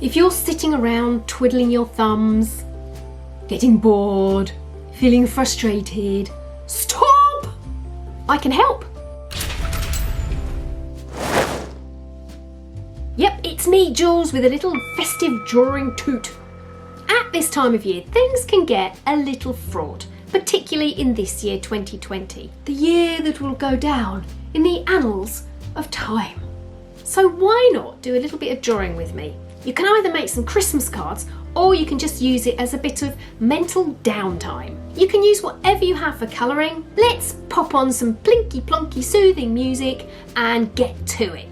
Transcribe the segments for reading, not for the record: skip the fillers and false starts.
If you're sitting around twiddling your thumbs, getting bored, feeling frustrated, stop! I can help. Yep, it's me, Jules, with a little festive drawing toot. At this time of year, things can get a little fraught, particularly in this year, 2020, the year that will go down in the annals of time. So why not do a little bit of drawing with me? You can either make some Christmas cards or you can just use it as a bit of mental downtime. You can use whatever you have for colouring. Let's pop on some plinky plonky soothing music and get to it.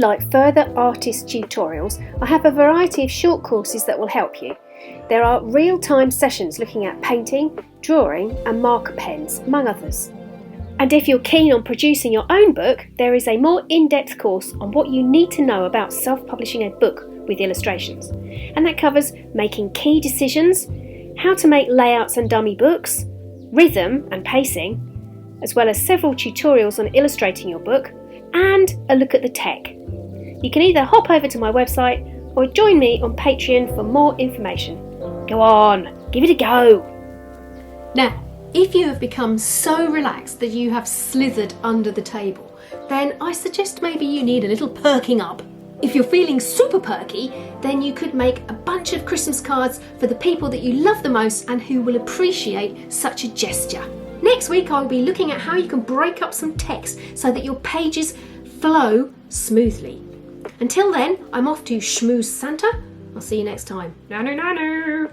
like further artist tutorials, I have a variety of short courses that will help you. There are real-time sessions looking at painting, drawing and marker pens, among others. And if you're keen on producing your own book, there is a more in-depth course on what you need to know about self-publishing a book with illustrations. And that covers making key decisions, how to make layouts and dummy books, rhythm and pacing, as well as several tutorials on illustrating your book, and a look at the tech. You can either hop over to my website or join me on Patreon for more information. Go on, give it a go! Now, if you have become so relaxed that you have slithered under the table, then I suggest maybe you need a little perking up. If you're feeling super perky, then you could make a bunch of Christmas cards for the people that you love the most and who will appreciate such a gesture. Next week I'll be looking at how you can break up some text so that your pages flow smoothly. Until then, I'm off to schmooze Santa. I'll see you next time. Nanu nanu!